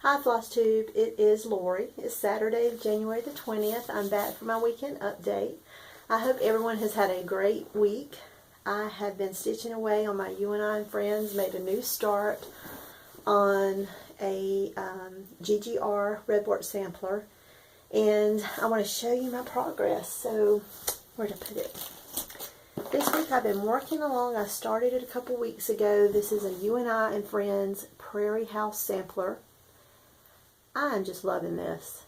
Hi Flosstube, it is Lori. It's Saturday, January the 20th. I'm back for my weekend update. I hope everyone has had a great week. I have been stitching away on my UNI and Friends, made a new start on a GGR redwork sampler, and I want to show you my progress. So, where to put it? This week I've been working along. I started it a couple weeks ago. This is a UNI and Friends Prairie House sampler. I'm just loving this.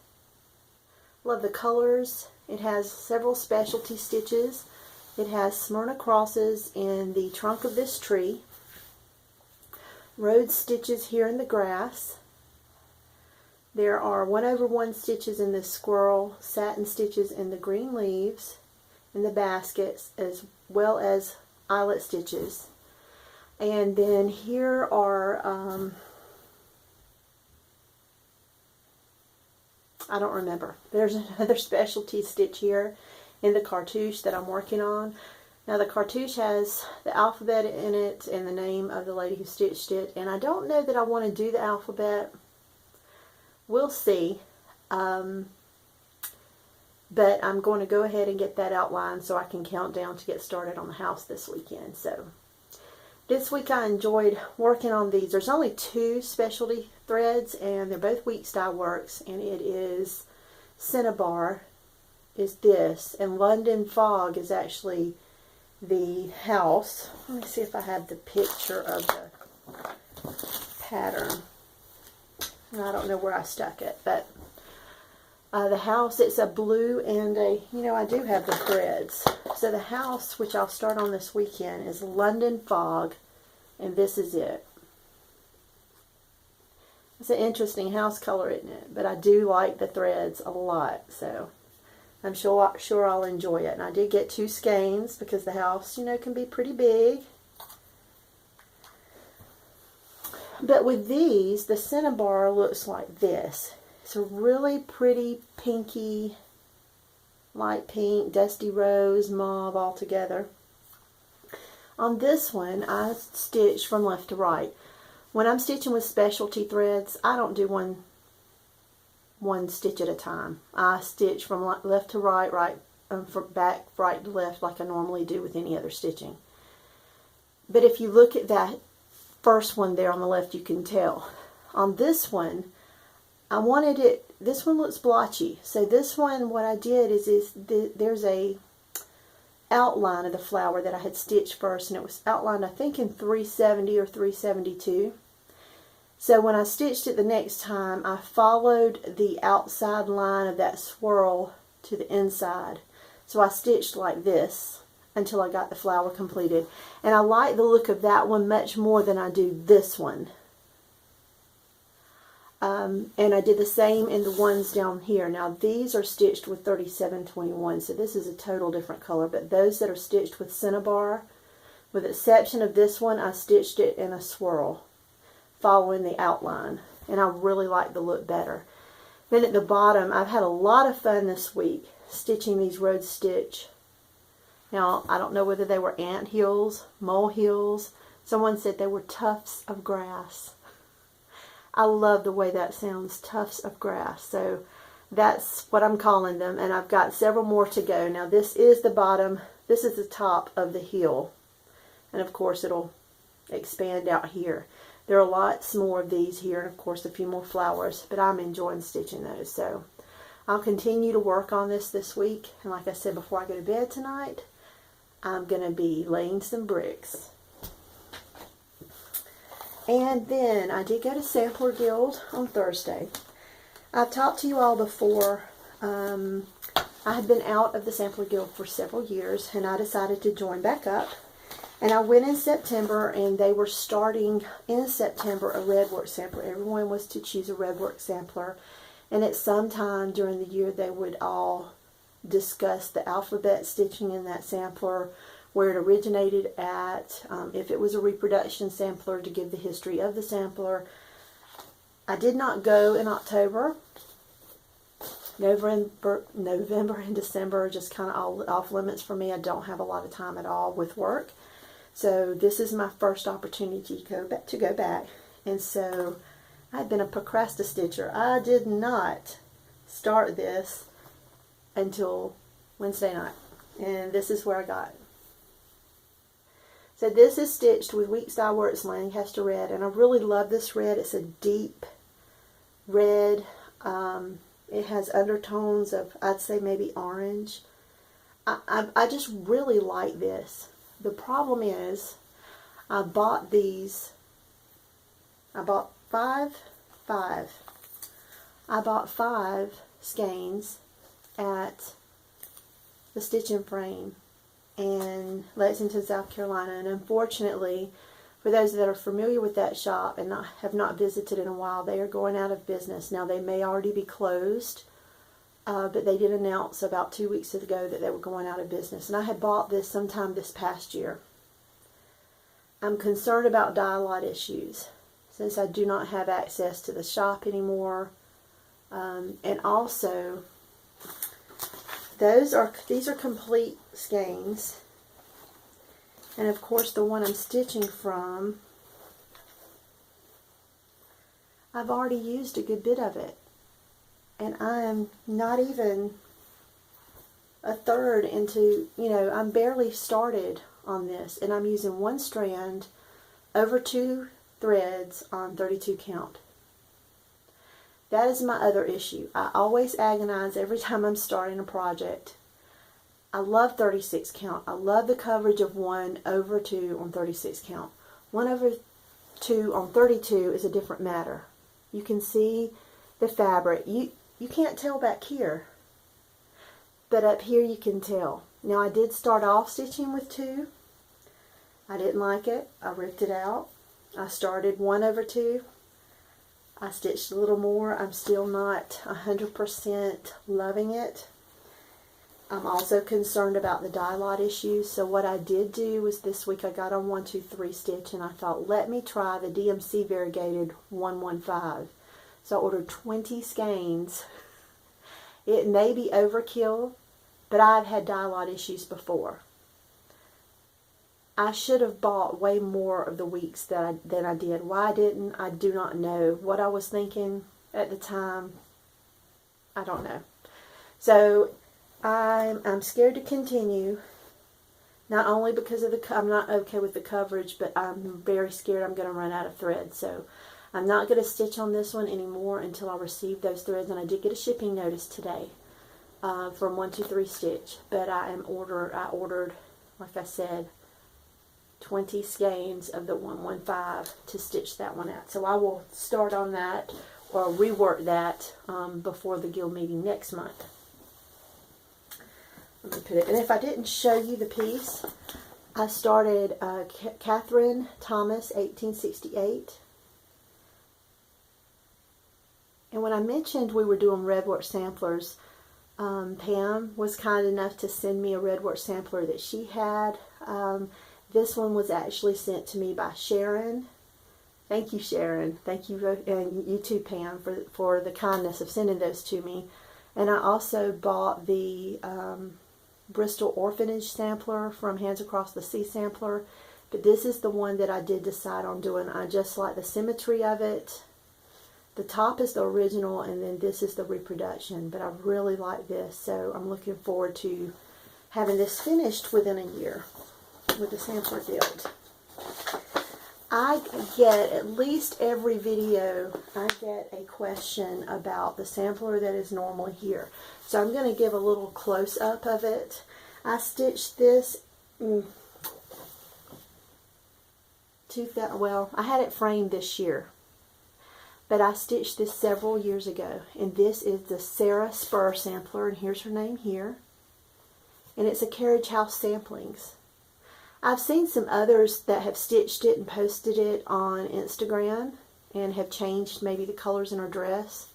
Love the colors. It has several specialty stitches. It has Smyrna crosses in the trunk of this tree, road stitches here in the grass. There are 1/1 stitches in this squirrel, satin stitches in the green leaves, in the baskets, as well as eyelet stitches. And then here are I don't remember. There's another specialty stitch here in the cartouche that I'm working on. Now the cartouche has the alphabet in it and the name of the lady who stitched it. And I don't know that I want to do the alphabet. We'll see. But I'm going to go ahead and get that outlined so I can count down to get started on the house this weekend. So this week I enjoyed working on these. There's only 2 specialty threads and they're both Weeks Dye Works, and it is Cinnabar is this, and London Fog is actually the house. Let me see if I have the picture of the pattern. I don't know where I stuck it, but the house, it's a blue and a, I do have the threads. So the house, which I'll start on this weekend, is London Fog, and this is it. It's an interesting house color, isn't it? But I do like the threads a lot, so I'm sure I'll enjoy it. And I did get 2 skeins because the house, can be pretty big. But with these, the Cinnabar looks like this. It's a really pretty pinky, light pink, dusty rose, mauve all together. On this one, I stitched from left to right. When I'm stitching with specialty threads, I don't do one stitch at a time. I stitch from left to right, from back, right to left, like I normally do with any other stitching. But if you look at that first one there on the left, you can tell. On this one, I wanted it, this one looks blotchy. So this one, what I did is there's a outline of the flower that I had stitched first, and it was outlined I think in 370 or 372. So when I stitched it the next time, I followed the outside line of that swirl to the inside. So I stitched like this until I got the flower completed. And I like the look of that one much more than I do this one. And I did the same in the ones down here. Now these are stitched with 3721, so this is a total different color. But those that are stitched with Cinnabar, with the exception of this one, I stitched it in a swirl, following the outline. And I really like the look better. Then at the bottom, I've had a lot of fun this week stitching these road stitch. Now, I don't know whether they were ant hills, mole hills. Someone said they were tufts of grass. I love the way that sounds, tufts of grass. So that's what I'm calling them, and I've got several more to go. Now this is the bottom, this is the top of the hill, and of course it'll expand out here. There are lots more of these here, and of course a few more flowers, but I'm enjoying stitching those. So I'll continue to work on this week, and like I said before I go to bed tonight, I'm going to be laying some bricks. And then I did go to Sampler Guild on Thursday. I've talked to you all before. I had been out of the Sampler Guild for several years, and I decided to join back up. And I went in September, and they were starting in September a redwork sampler. Everyone was to choose a redwork sampler, and at some time during the year they would all discuss the alphabet stitching in that sampler, where it originated at, if it was a reproduction sampler, to give the history of the sampler. I did not go in October. November and December are just kind of all off limits for me. I don't have a lot of time at all with work. So this is my first opportunity to go back. And so I've been a procrastinator. I did not start this until Wednesday night. And this is where I got it. So this is stitched with Weeks Dye Works Lancaster red. And I really love this red. It's a deep red. It has undertones of, I'd say, maybe orange. I just really like this. The problem is, I bought these. I bought five. I bought 5 skeins at the Stitch and Frame in Lexington, South Carolina. And unfortunately, for those that are familiar with that shop and have not visited in a while, they are going out of business. Now, they may already be closed, but they did announce about 2 weeks ago that they were going out of business. And I had bought this sometime this past year. I'm concerned about dye lot issues since I do not have access to the shop anymore. And also, these are complete skeins. And of course, the one I'm stitching from, I've already used a good bit of it. And I am not even a third into, I'm barely started on this. And I'm using 1 strand over 2 threads on 32 count. That is my other issue. I always agonize every time I'm starting a project. I love 36 count. I love the coverage of 1 over 2 on 36 count. 1 over 2 on 32 is a different matter. You can see the fabric. You can't tell back here, but up here you can tell. Now, I did start off stitching with 2. I didn't like it. I ripped it out. I started 1 over 2. I stitched a little more. I'm still not 100% loving it. I'm also concerned about the dye lot issues. So what I did do was this week I got on 123 stitch and I thought, let me try the DMC variegated 115. So I ordered 20 skeins. It may be overkill, but I've had dye lot issues before. I should have bought way more of the weeks than I did. Why I didn't, I do not know. What I was thinking at the time, I don't know. So I'm scared to continue. Not only because of I'm not okay with the coverage, but I'm very scared I'm going to run out of thread. So I'm not going to stitch on this one anymore until I receive those threads. And I did get a shipping notice today from 123 Stitch. But I ordered, like I said, 20 skeins of the 115 to stitch that one out. So I will start on that or rework that before the guild meeting next month. Let me put it. And if I didn't show you the piece, I started Catherine Thomas 1868. And when I mentioned we were doing redwork samplers, Pam was kind enough to send me a redwork sampler that she had. This one was actually sent to me by Sharon. Thank you, Sharon. Thank you, and you too, Pam, for the kindness of sending those to me. And I also bought the Bristol Orphanage sampler from Hands Across the Sea sampler. But this is the one that I did decide on doing. I just like the symmetry of it. The top is the original, and then this is the reproduction. But I really like this, so I'm looking forward to having this finished within a year with the sampler guild. I get, at least every video, I get a question about the sampler that is normally here. So I'm going to give a little close-up of it. I stitched this, well, I had it framed this year, but I stitched this several years ago. And this is the Sarah Spur sampler, and here's her name here. And it's a Carriage House Samplings. I've seen some others that have stitched it and posted it on Instagram and have changed maybe the colors in her dress.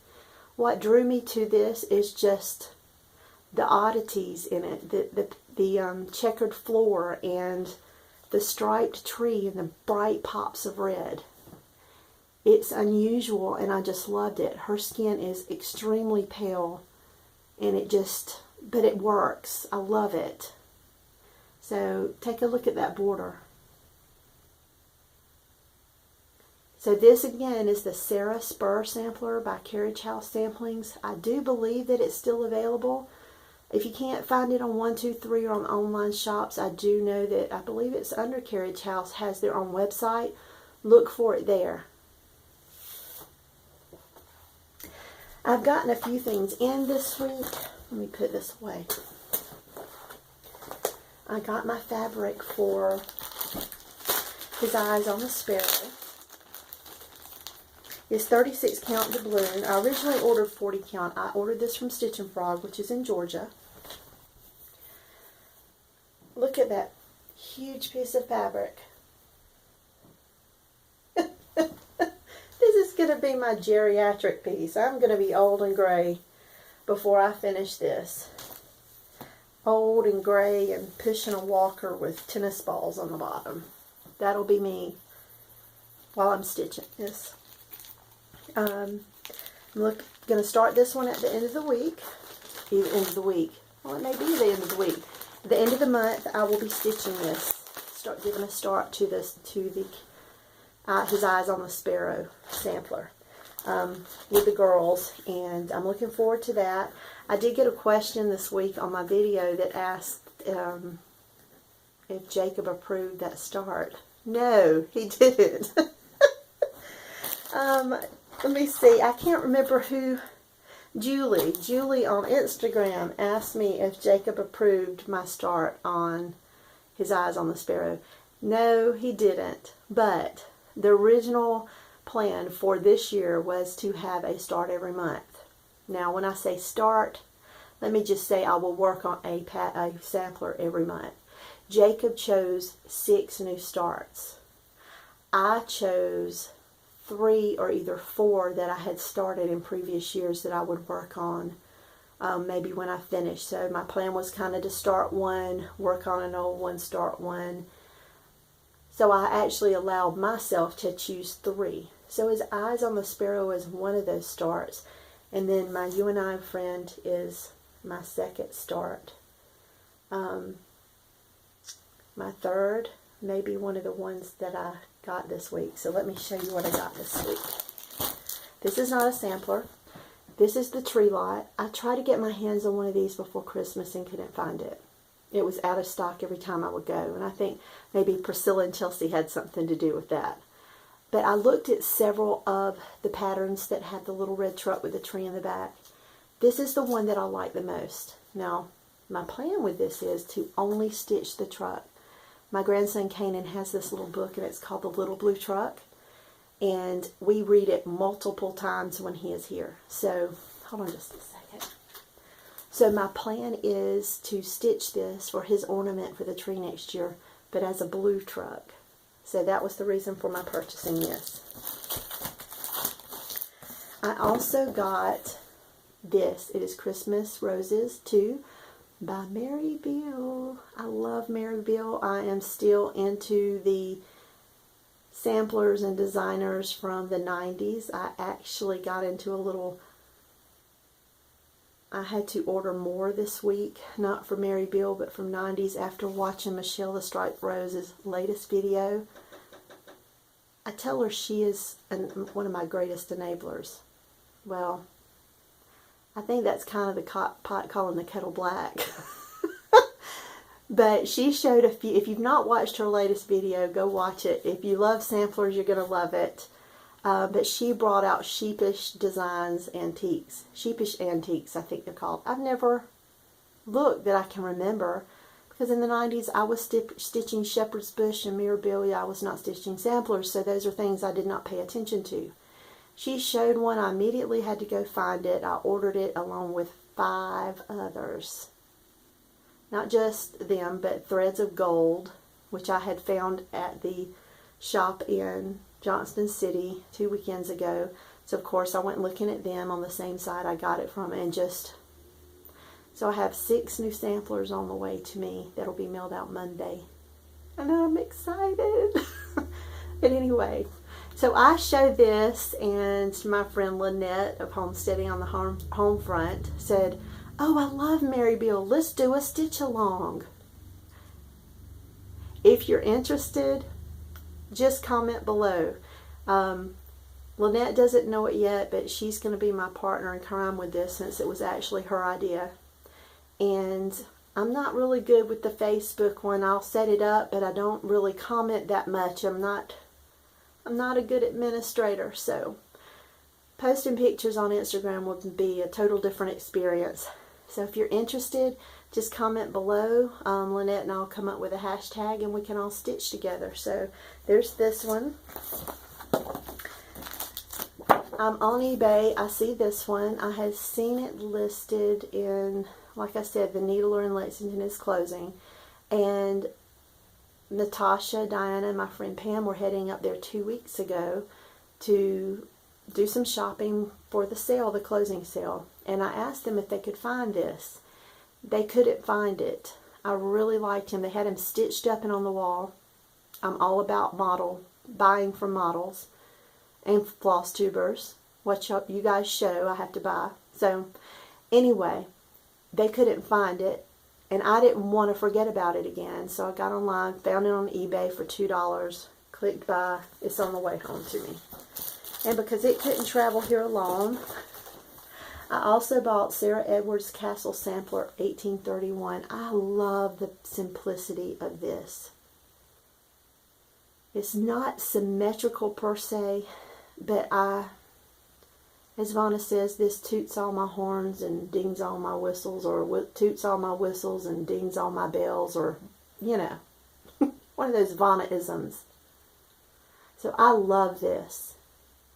What drew me to this is just the oddities in it, the checkered floor and the striped tree and the bright pops of red. It's unusual and I just loved it. Her skin is extremely pale and but it works. I love it. So take a look at that border. So this again is the Sarah Spur sampler by Carriage House Samplings. I do believe that it's still available. If you can't find it on 123 or on online shops, I do know that I believe it's under Carriage House, has their own website. Look for it there. I've gotten a few things in this week. Let me put this away. I got my fabric for His Eyes on the Sparrow. It's 36 count doubloon. I originally ordered 40 count. I ordered this from Stitch and Frog, which is in Georgia. Look at that huge piece of fabric. This is going to be my geriatric piece. I'm going to be old and gray before I finish this. Old and gray and pushing a walker with tennis balls on the bottom. That'll be me while I'm stitching this. I'm going to start this one at the end of the week. The end of the week. Well, it may be the end of the week. At the end of the month, I will be stitching this. Start giving a start to this, to the His Eyes on the Sparrow sampler with the girls, and I'm looking forward to that. I did get a question this week on my video that asked if Jacob approved that start. No, he didn't. Let me see. I can't remember who. Julie on Instagram asked me if Jacob approved my start on His Eyes on the Sparrow. No, he didn't. But the original plan for this year was to have a start every month. Now, when I say start, let me just say I will work on a sampler every month. Jacob chose 6 new starts. I chose 3 or either 4 that I had started in previous years that I would work on maybe when I finished. So my plan was kind of to start one, work on an old one, start one. So I actually allowed myself to choose 3. So His Eyes on the Sparrow is one of those starts. And then my You and I Friend is my second start. My third, maybe one of the ones that I got this week. So let me show you what I got this week. This is not a sampler. This is the Tree Lot. I tried to get my hands on one of these before Christmas and couldn't find it. It was out of stock every time I would go. And I think maybe Priscilla and Chelsea had something to do with that. But I looked at several of the patterns that had the little red truck with the tree in the back. This is the one that I like the most. Now, my plan with this is to only stitch the truck. My grandson Kanan has this little book, and it's called The Little Blue Truck. And we read it multiple times when he is here. So, hold on just a second. So my plan is to stitch this for his ornament for the tree next year, but as a blue truck. So that was the reason for my purchasing this. I also got this. It is Christmas Roses 2 by Mary Beale. I love Mary Beale. I am still into the samplers and designers from the 90s. I actually got into a little... I had to order more this week, not for Mary Beale, but from 90s after watching Michelle the Striped Rose's latest video. I tell her she is one of my greatest enablers. Well, I think that's kind of the pot calling the kettle black. But she showed a few. If you've not watched her latest video, go watch it. If you love samplers, you're going to love it. But she brought out Sheepish Designs Antiques. Sheepish Antiques, I think they're called. I've never looked that I can remember. Because in the 90s, I was stitching Shepherd's Bush and Mirabilia. I was not stitching samplers. So those are things I did not pay attention to. She showed one. I immediately had to go find it. I ordered it along with 5 others. Not just them, but Threads of Gold, which I had found at the shop in Johnston City 2 weekends ago. So of course I went looking at them on the same site I got it from, and just so I have 6 new samplers on the way to me that'll be mailed out Monday, and I'm excited. But anyway, so I showed this, and my friend Lynette of Homesteading on the Home Front said, "Oh, I love Mary Beale. Let's do a stitch along." If you're interested, just comment below. Lynette doesn't know it yet, but she's going to be my partner in crime with this since it was actually her idea. And I'm not really good with the Facebook one. I'll set it up, but I don't really comment that much. I'm not a good administrator, so posting pictures on Instagram would be a total different experience. So if you're interested, just comment below. Lynette and I'll come up with a hashtag and we can all stitch together. So there's this one. I'm on eBay. I see this one. I had seen it listed in, like I said, the Needler in Lexington is closing. And Natasha, Diana, and my friend Pam were heading up there 2 weeks ago to do some shopping for the sale, the closing sale. And I asked them if they could find this. They couldn't find it. I really liked him. They had him stitched up and on the wall. I'm all about buying from models and floss tubers. What you guys show, I have to buy. So anyway, they couldn't find it. And I didn't want to forget about it again. So I got online, found it on eBay for $2. Clicked buy. It's on the way home to me. And because it couldn't travel here alone, I also bought Sarah Edwards' Castle Sampler 1831. I love the simplicity of this. It's not symmetrical per se, but as Vonna says, this toots all my horns and dings all my whistles, or toots all my whistles and dings all my bells, or, you know, one of those Vonna-isms. So I love this.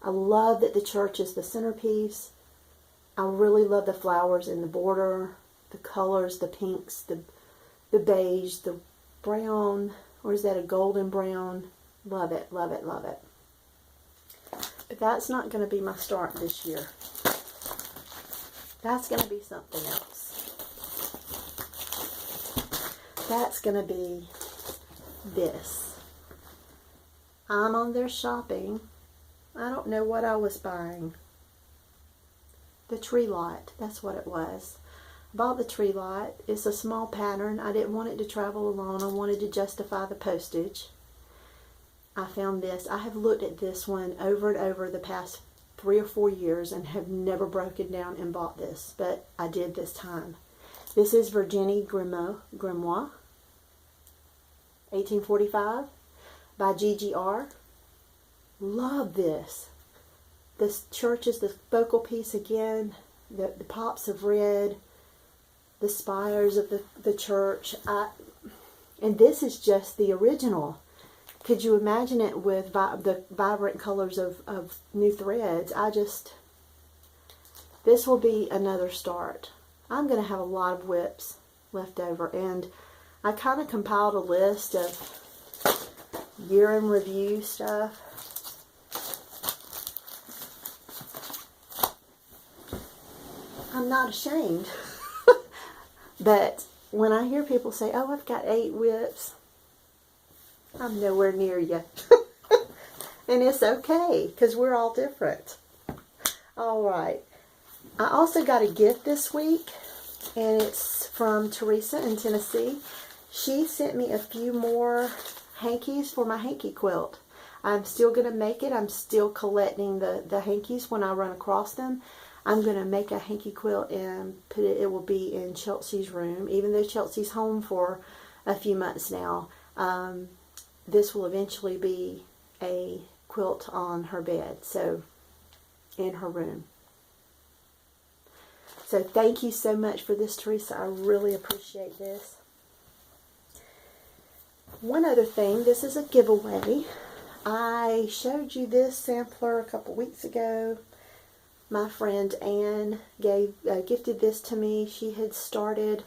I love that the church is the centerpiece. I really love the flowers in the border, the colors, the pinks, the beige, the brown, or is that a golden brown? Love it, love it, love it. But that's not going to be my start this year. That's going to be something else. That's going to be this. I'm on there shopping. I don't know what I was buying. The tree lot, that's what it was. Bought the tree lot. It's a small pattern. I didn't want it to travel alone. I wanted to justify the postage. I found this. I have looked at this one over and over the past 3 or 4 years and have never broken down and bought this, but I did this time. This is Virginie Grimoire, 1845, by GGR. Love this. This church is the focal piece again. The pops of red, the spires of the church. And this is just the original. Could you imagine it with the vibrant colors of new threads? This will be another start. I'm going to have a lot of whips left over. And I kind of compiled a list of year in review stuff. I'm not ashamed. But when I hear people say, oh, I've got 8 whips, I'm nowhere near you. And it's okay, because we're all different. Alright. I also got a gift this week, and it's from Teresa in Tennessee. She sent me a few more hankies for my hanky quilt. I'm still going to make it. I'm still collecting the hankies when I run across them. I'm going to make a hanky quilt and put it. It will be in Chelsea's room, even though Chelsea's home for a few months now. This will eventually be a quilt on her bed, so in her room. So thank you so much for this, Teresa. I really appreciate this. One other thing, this is a giveaway. I showed you this sampler a couple weeks ago. My friend Anne gifted this to me. She had started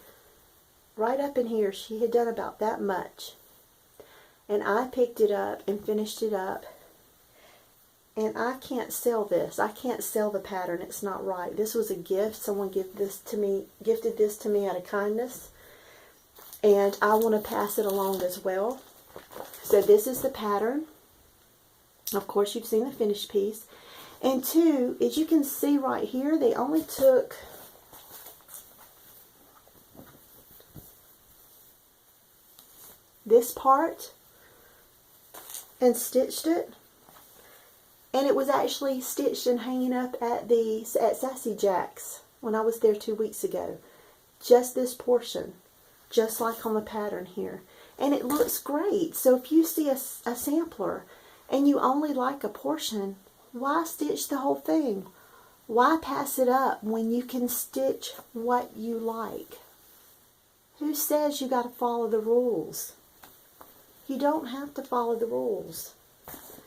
right up in here. She had done about that much. And I picked it up and finished it up. And I can't sell this. I can't sell the pattern. It's not right. This was a gift. Someone gifted this to me out of kindness. And I want to pass it along as well. So this is the pattern. Of course, you've seen the finished piece. And 2, as you can see right here, they only took this part and stitched it. And it was actually stitched and hanging up at Sassy Jack's when I was there 2 weeks ago. Just this portion, just like on the pattern here. And it looks great. So if you see a sampler and you only like a portion, why stitch the whole thing? Why pass it up when you can stitch what you like? Who says you got to follow the rules? You don't have to follow the rules.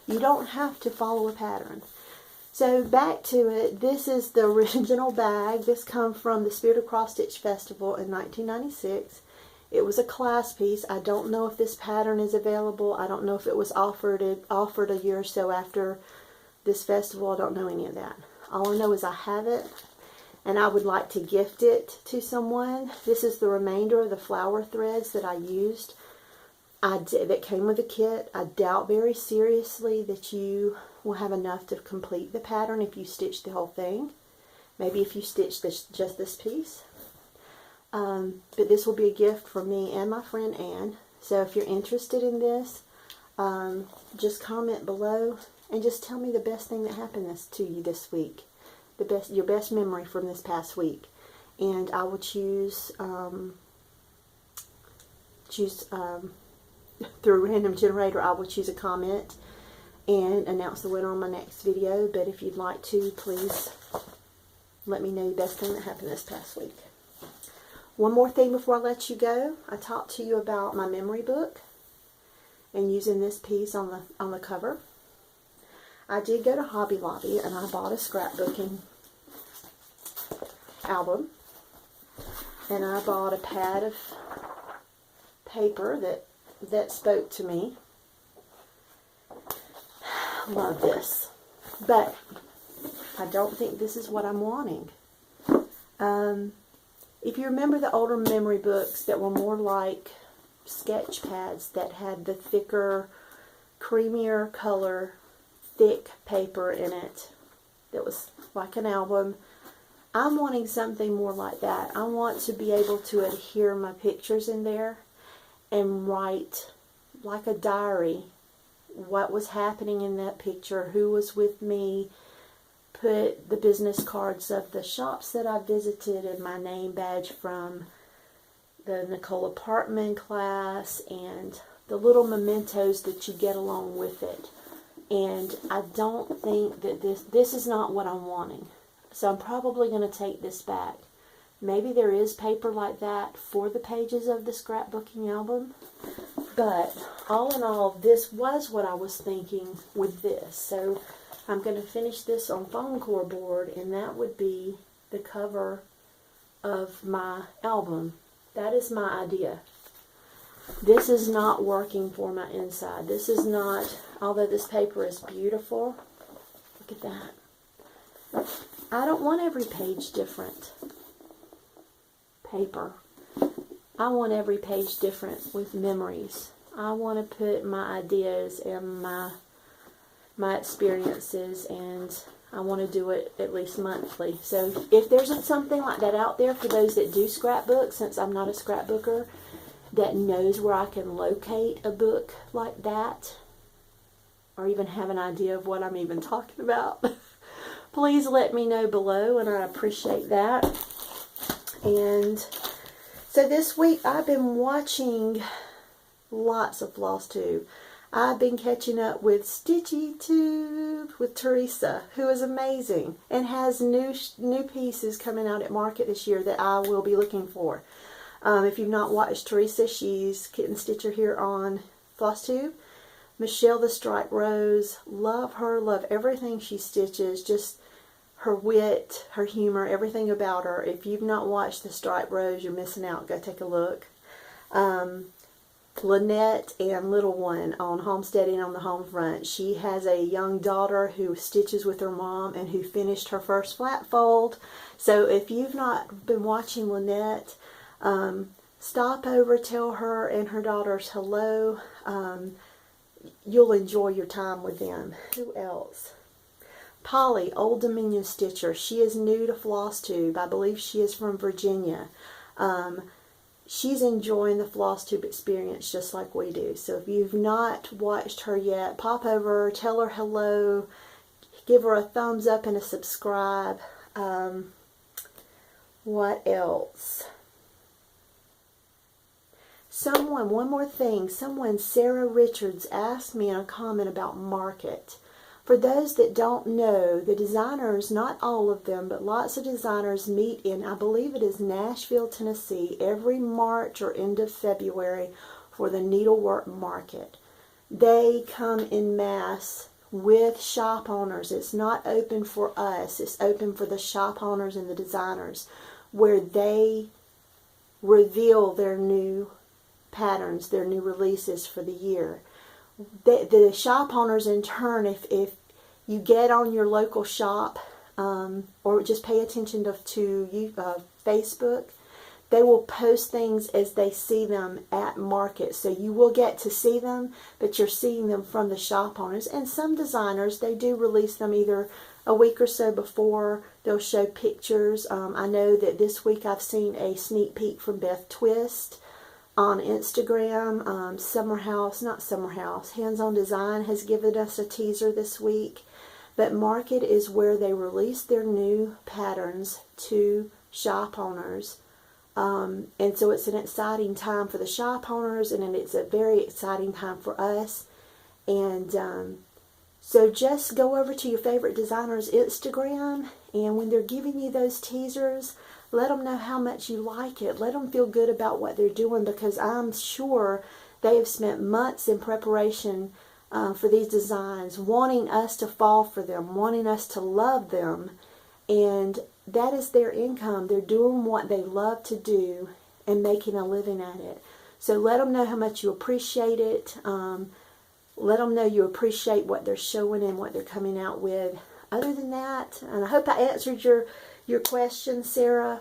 You don't have to follow a pattern. So back to it, this is the original bag. This comes from the Spirit of Cross Stitch Festival in 1996. It was a class piece. I don't know if this pattern is available. I don't know if it was offered a year or so after this festival. I don't know any of that. All I know is I have it, and I would like to gift it to someone. This is the remainder of the flower threads that I used. That came with the kit. I doubt very seriously that you will have enough to complete the pattern if you stitch the whole thing. Maybe if you stitch just this piece. But this will be a gift from me and my friend Anne. So if you're interested in this, just comment below and just tell me the best thing that happened to you this week. Your best memory from this past week. And I will choose through a random generator. I will choose a comment and announce the winner on my next video. But if you'd like to, please let me know the best thing that happened this past week. One more thing before I let you go. I talked to you about my memory book and using this piece on the cover. I did go to Hobby Lobby and I bought a scrapbooking album, and I bought a pad of paper that spoke to me. Love this, but I don't think this is what I'm wanting. If you remember the older memory books that were more like sketch pads that had the thicker, creamier color, thick paper in it, that was like an album, I'm wanting something more like that. I want to be able to adhere my pictures in there and write like a diary what was happening in that picture, who was with me, put the business cards of the shops that I visited and my name badge from the Nicole Apartment class and the little mementos that you get along with it. And I don't think that this is not what I'm wanting. So I'm probably going to take this back. Maybe there is paper like that for the pages of the scrapbooking album. But all in all, this was what I was thinking with this. So I'm going to finish this on foam core board, and that would be the cover of my album. That is my idea. This is not working for my inside. This is not, although this paper is beautiful. Look at that. I don't want every page different paper. I want every page different with memories. I want to put my ideas and my experiences, and I want to do it at least monthly. So if there's something like that out there for those that do scrapbook, since I'm not a scrapbooker, that knows where I can locate a book like that, or even have an idea of what I'm even talking about, please let me know below, and I appreciate that. And so this week I've been watching lots of Flosstube. I've been catching up with Stitchy Tube with Teresa, who is amazing and has new pieces coming out at market this year that I will be looking for. If you've not watched Teresa, she's Kitten Stitcher here on Flosstube. Michelle the Striped Rose, love her, love everything she stitches, just her wit, her humor, everything about her. If you've not watched the Striped Rose, you're missing out. Go take a look. Lynette and Little One on Homesteading on the Home Front. She has a young daughter who stitches with her mom and who finished her first flat fold. So if you've not been watching Lynette, stop over, tell her and her daughters hello. You'll enjoy your time with them. Who else? Polly, Old Dominion Stitcher. She is new to Flosstube. I believe she is from Virginia. She's enjoying the Flosstube experience just like we do. So if you've not watched her yet, pop over, tell her hello, Give her a thumbs up and a subscribe. What else? One more thing. Sarah Richards, asked me in a comment about market. For those that don't know, the designers, not all of them, but lots of designers meet in, I believe it is Nashville, Tennessee, every March or end of February for the needlework market. They come in mass with shop owners. It's not open for us. It's open for the shop owners and the designers, where they reveal their new patterns, their new releases for the year. The shop owners, in turn, if you get on your local shop, or just pay attention to Facebook, they will post things as they see them at market. So you will get to see them, but you're seeing them from the shop owners. And some designers, they do release them either a week or so before. They'll show pictures. I know that this week I've seen a sneak peek from Beth Twist on Instagram. Hands On Design has given us a teaser this week. But market is where they release their new patterns to shop owners. And so it's an exciting time for the shop owners, and it's a very exciting time for us. And so just go over to your favorite designer's Instagram, and when they're giving you those teasers, let them know how much you like it. Let them feel good about what they're doing, because I'm sure they have spent months in preparation for these designs, wanting us to fall for them, wanting us to love them. And that is their income. They're doing what they love to do and making a living at it. So let them know how much you appreciate it. Let them know you appreciate what they're showing and what they're coming out with. Other than that, and I hope I answered your question, Sarah.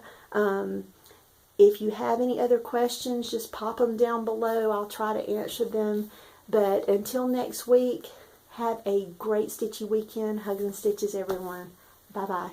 If you have any other questions, just pop them down below. I'll try to answer them. But until next week, have a great stitchy weekend. Hugs and stitches, everyone. Bye-bye.